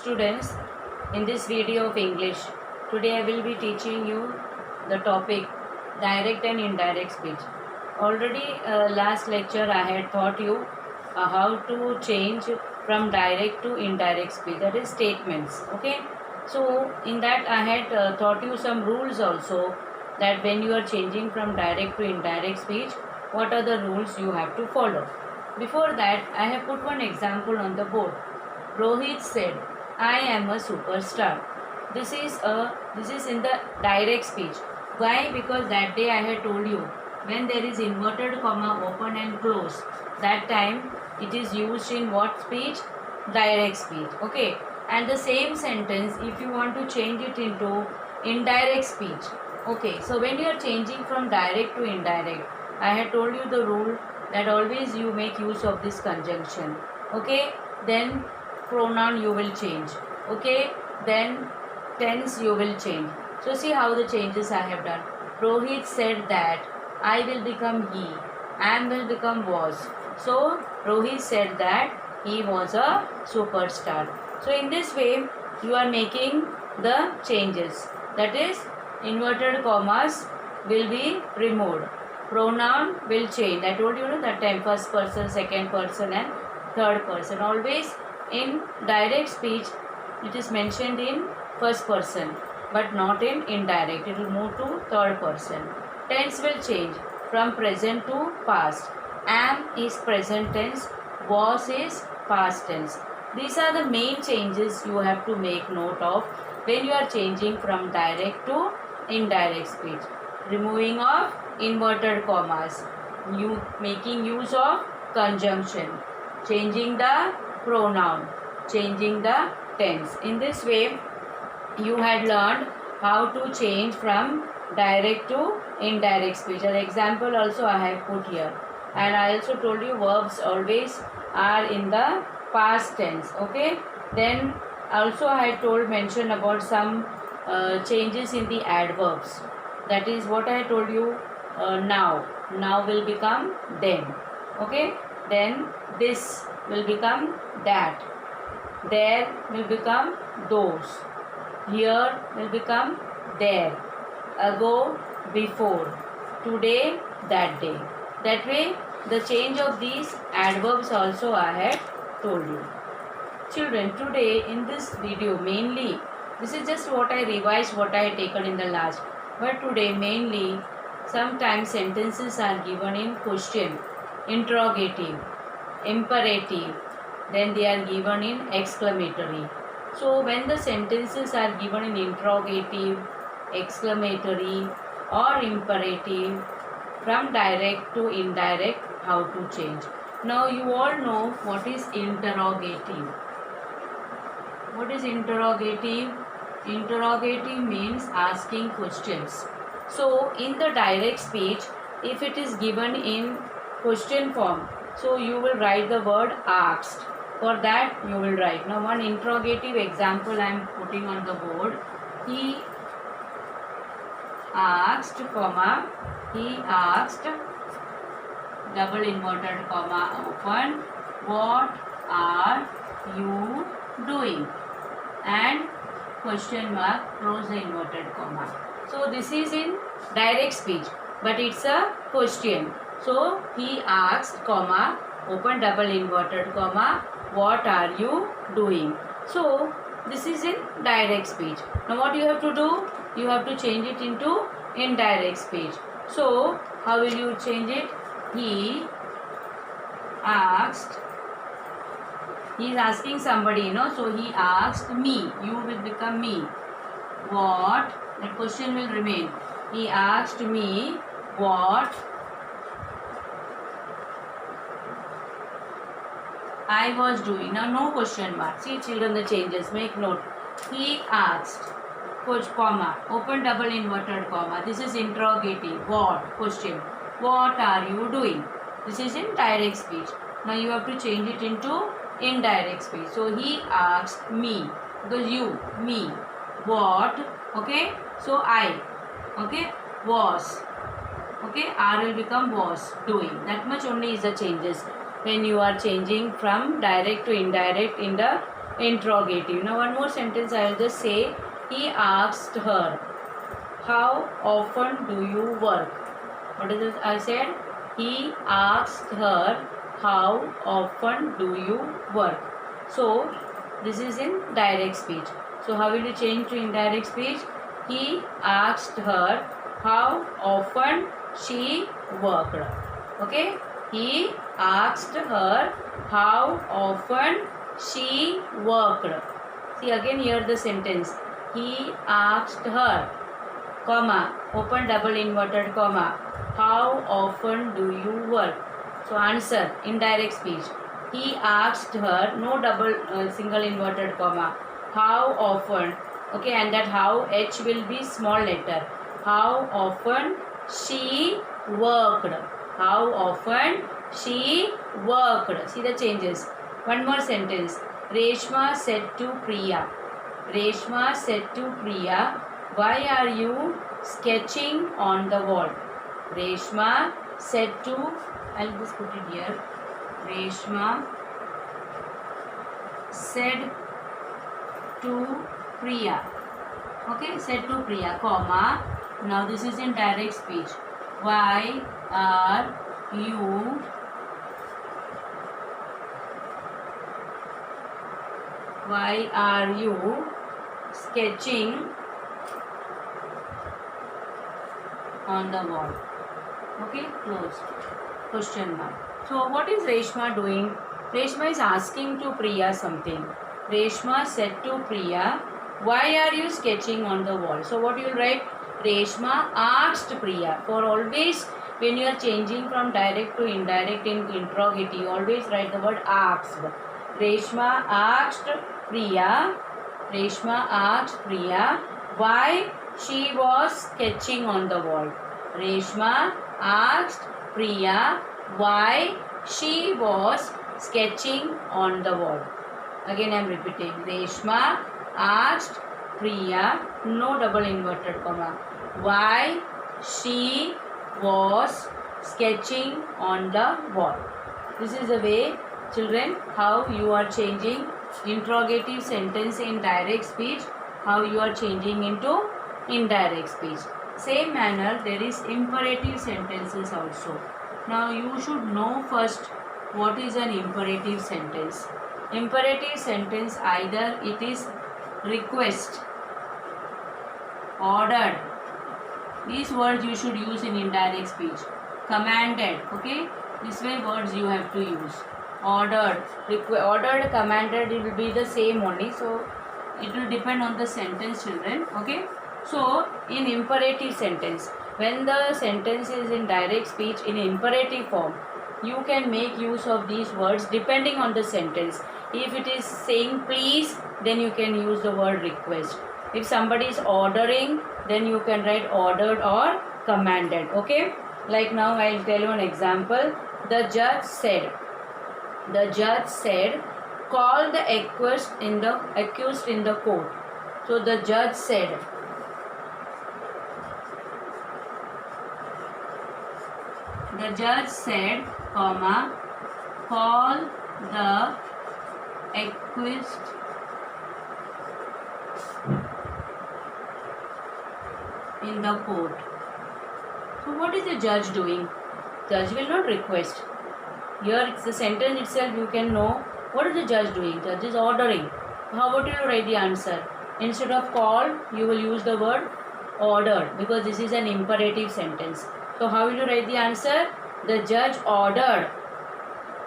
Students, in this video of English, today I will be teaching you the topic direct and indirect speech. Already last lecture I had taught you how to change from direct to indirect speech, that is statements. Okay, so in that I had taught you some rules also, that when you are changing from direct to indirect speech, what are the rules you have to follow. Before that, I have put one example on the board. Rohit said, I am a superstar. This is in the direct speech. Why? Because that day I had told you, when there is inverted comma open and close, that time it is used in what speech? Direct speech. Okay. And the same sentence, if you want to change it into indirect speech. Okay. So when you are changing from direct to indirect, I had told you the rule that always you make use of this conjunction. Okay. Then pronoun you will change. Okay, then tense you will change. So see how the changes I have done. Rohit said that I will become he, am will become was. So Rohit said that he was a superstar. So in this way you are making the changes, that is inverted commas will be removed, pronoun will change. I told you that time first person, second person and third person. Always in direct speech it is mentioned in first person but not in indirect. It will move to third person. Tense will change from present to past. Am is present tense, was is past tense. These are the main changes you have to make note of when you are changing from direct to indirect speech. Removing of inverted commas, you making use of conjunction, changing the pronoun, changing the tense. In this way you had learned how to change from direct to indirect speech. An example also I have put here, and I also told you verbs always are in the past tense. Okay, then also I had mentioned about some changes in the adverbs. That is what I told you. Now will become then. Okay, then this will become that, there will become those, here will become there, ago before, today that day. That way the change of these adverbs also I had told you. Children, today in this video mainly, this is just what I revised, what I had taken in the last, but today mainly sometimes sentences are given in question, interrogative, imperative, then they are given in exclamatory. So when the sentences are given in interrogative, exclamatory or imperative, from direct to indirect, how to change. Now you all know what is interrogative. What is interrogative? Interrogative means asking questions. So in the direct speech, if it is given in question form, so you will write the word asked. For that you will write. Now one interrogative example I am putting on the board. He asked, double inverted comma open, what are you doing? And question mark, close the inverted comma. So this is in direct speech, but it's a question. So he asked, comma, open double inverted comma, what are you doing? So this is in direct speech. Now what you have to do? You have to change it into indirect speech. So how will you change it? He asked, he is asking somebody, so he asked me, you will become me. What? That question will remain. He asked me what I was doing. Now no question mark. See children, the changes, make note. He asked, comma, open double inverted comma. This is interrogative. What? Question. What are you doing? This is in direct speech. Now you have to change it into indirect speech. So he asked me, because you, me, what, okay, so I, okay, was, okay, R will become was, doing. That much only is the changes when you are changing from direct to indirect in the interrogative. Now one more sentence I will just say. He asked her, how often do you work? What is it I said? He asked her, how often do you work? So this is in direct speech. So how will you change to indirect speech? He asked her how often she worked. Okay? He asked her how often she worked. See again here the sentence. He asked her, comma, open double inverted comma, how often do you work? So answer, indirect speech. He asked her, no double single inverted comma, how often, okay, and that how, H will be small letter. How often she worked. How often she worked. See the changes. One more sentence. Reshma said to Priya. Reshma said to Priya, why are you sketching on the wall? Reshma said to, I'll just put it here. Reshma said to Priya. Okay, said to Priya, comma. Now this is in direct speech. Why are you sketching on the wall? Okay, closed. Question mark. So what is Reshma doing? Reshma is asking to Priya something. Reshma said to Priya, why are you sketching on the wall? So what you will write? Reshma asked Priya. For always when you are changing from direct to indirect in interrogative, you always write the word asked. Reshma asked Priya. Reshma asked Priya why she was sketching on the wall. Reshma asked Priya why she was sketching on the wall. Again I am repeating. Reshma asked Priya, no double inverted comma, why she was sketching on the wall. This is the way, children, how you are changing interrogative sentence in direct speech, how you are changing into indirect speech. Same manner there is imperative sentences also. Now you should know first what is an imperative sentence. Imperative sentence, either it is request, ordered. These words you should use in indirect speech. Commanded, okay? This way words you have to use. Ordered, ordered, commanded, it will be the same only. So it will depend on the sentence, children, okay? So in imperative sentence, when the sentence is in direct speech in imperative form, you can make use of these words depending on the sentence. If it is saying please, then you can use the word request. If somebody is ordering, then you can write ordered or commanded. Okay, like now I will tell you an example. The judge said, call the accused in the court. So the judge said, comma, call the accused in the court. So what is the judge doing? Judge will not request. Here it's the sentence itself, you can know what is the judge doing. Judge is ordering. How would you write the answer? Instead of call, you will use the word ordered, because this is an imperative sentence. So how will you write the answer? The judge ordered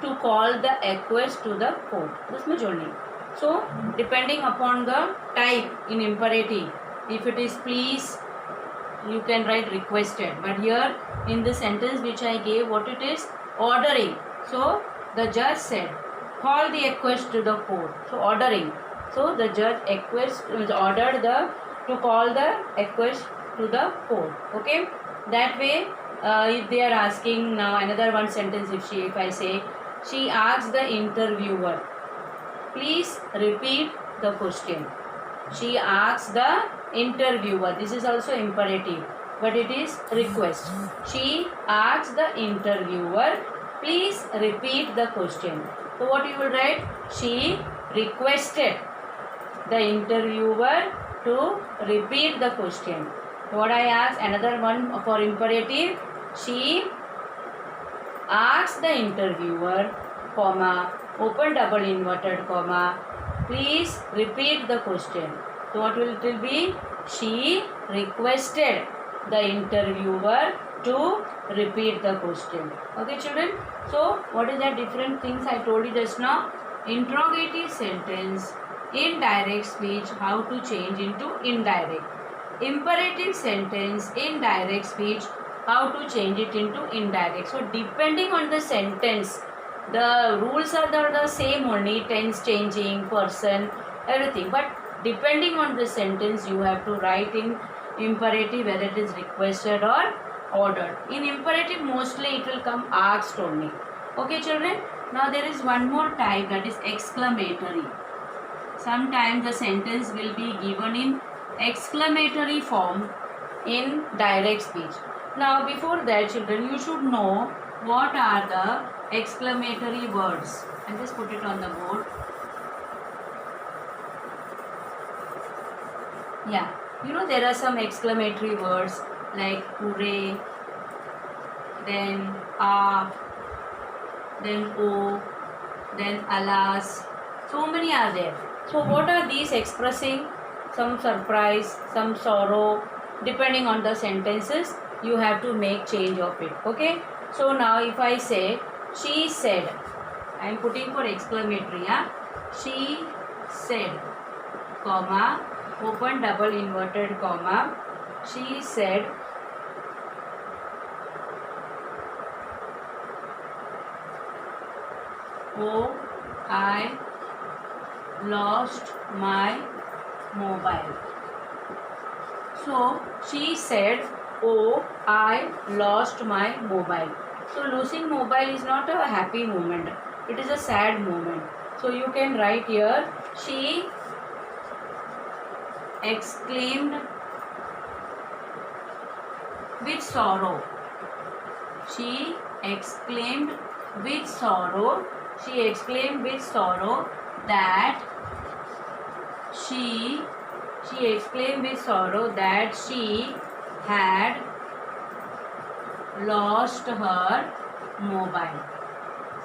to call the accused to the court. This much only. So depending upon the type in imperative, if it is please, you can write requested. But here in the sentence which I gave, what it is? Ordering. So the judge said, call the accused to the court. So ordering. So the judge ordered to call the accused to the court. Okay. That way, if they are asking now another one sentence, if I say, she asked the interviewer, please repeat the question. She asked the interviewer. This is also imperative, but it is request. She asked the interviewer, please repeat the question. So what you will write? She requested the interviewer to repeat the question. What I asked, another one for imperative. She asked the interviewer, comma, open double inverted comma, please repeat the question. So what will it will be? She requested the interviewer to repeat the question. Okay, children. So what is the different things I told you just now? Interrogative sentence, indirect speech, how to change into indirect. Imperative sentence, indirect speech, how to change it into indirect. So depending on the sentence, the rules are the same only, tense changing, person, everything. But depending on the sentence, you have to write in imperative whether it is requested or ordered. In imperative, mostly it will come asked only. Okay, children. Now there is one more type, that is exclamatory. Sometimes the sentence will be given in exclamatory form in direct speech. Now before that, children, you should know what are the exclamatory words. I'll just put it on the board. Yeah, you know there are some exclamatory words like hooray, then ah, then oh, then alas. So many are there. So what are these expressing? Some surprise, some sorrow. Depending on the sentences, you have to make change of it. Okay. So now if I say she said, I am putting for exclamatory. Yeah. She said, comma, open double inverted comma. She said, oh, I lost my mobile. So she said, oh, I lost my mobile. So losing mobile is not a happy moment. It is a sad moment. So you can write here, she exclaimed with sorrow. She exclaimed with sorrow. She exclaimed with sorrow that she exclaimed with sorrow that she had lost her mobile.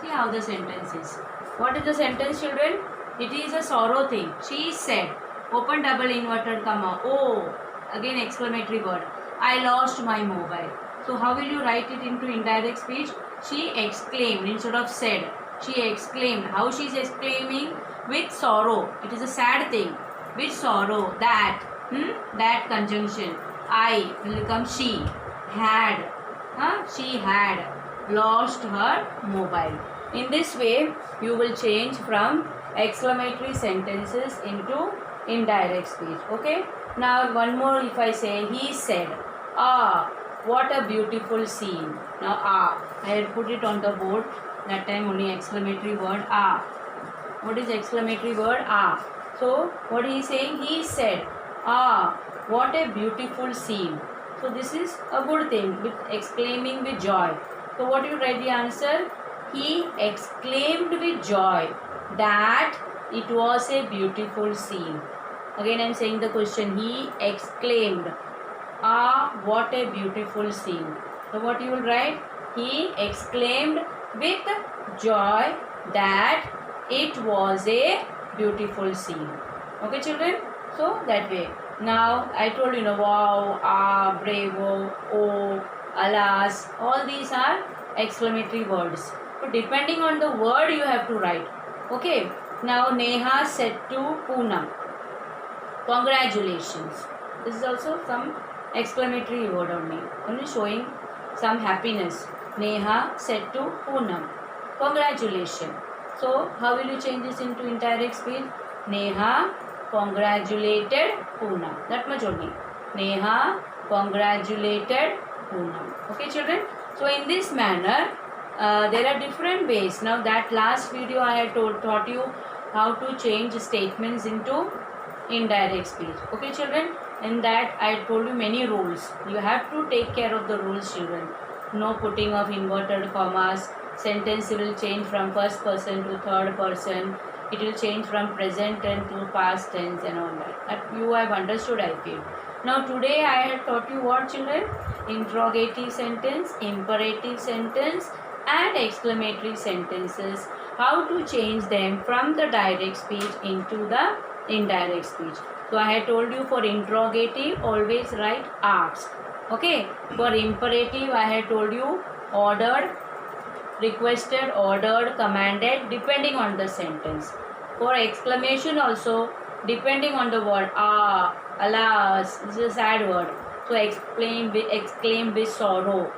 See how the sentence is. What is the sentence, children? It is a sorrow thing. She said, open double inverted comma, oh, again exclamatory word, I lost my mobile. So how will you write it into indirect speech? She exclaimed instead of said. She exclaimed. How she is exclaiming? With sorrow. It is a sad thing. With sorrow that, that conjunction. I will become she. Had. She had lost her mobile. In this way, you will change from exclamatory sentences into indirect speech. Okay. Now one more, if I say he said, ah, what a beautiful scene. Now I had put it on the board. That time only exclamatory word ah. What is exclamatory word? Ah. So what he is saying? He said, ah, what a beautiful scene. So this is a good thing, with exclaiming with joy. So what you write the answer? He exclaimed with joy that it was a beautiful scene. Again I am saying the question. He exclaimed, ah, what a beautiful scene. So what you will write? He exclaimed with joy that it was a beautiful scene. Okay, children? So that way. Now I told you, wow, ah, bravo, oh, alas, all these are exclamatory words. So depending on the word you have to write. Okay. Now Neha said to Poonam, congratulations. This is also some exclamatory word only showing some happiness. Neha said to Poonam, congratulations. So how will you change this into indirect speech? Neha congratulated Poonam. That much only. Neha congratulated Poonam. Okay, children. So in this manner, there are different ways. Now that last video I had taught you how to change statements into indirect speech. Okay, children. In that I told you many rules. You have to take care of the rules, children. No putting of inverted commas. Sentence will change from first person to third person. it will change from present tense to past tense and all that. That you have understood, I feel. Now today I had taught you what, children? Interrogative sentence, imperative sentence and exclamatory sentences. How to change them from the direct speech into the indirect speech. So I had told you for interrogative always write asked. Okay. For imperative I had told you ordered, requested, ordered, commanded, depending on the sentence. For exclamation also, depending on the word. Ah, alas, this is a sad word. So exclaim with sorrow.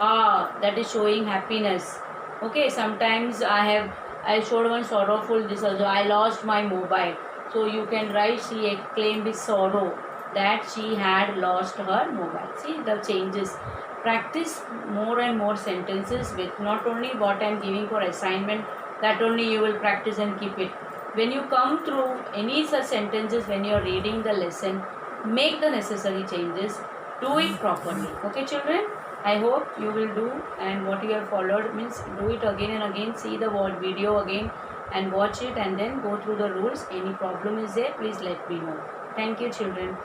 Ah, that is showing happiness. Okay, sometimes I showed one sorrowful this also. I lost my mobile. So you can write she exclaimed with sorrow that she had lost her mobile. See the changes. Practice more and more sentences with not only what I am giving for assignment, that only you will practice and keep it. When you come through any such sentences when you are reading the lesson, make the necessary changes, do it properly. Okay children, I hope you will do, and what you have followed means do it again and again, see the word video again and watch it and then go through the rules. Any problem is there, please let me know. Thank you children.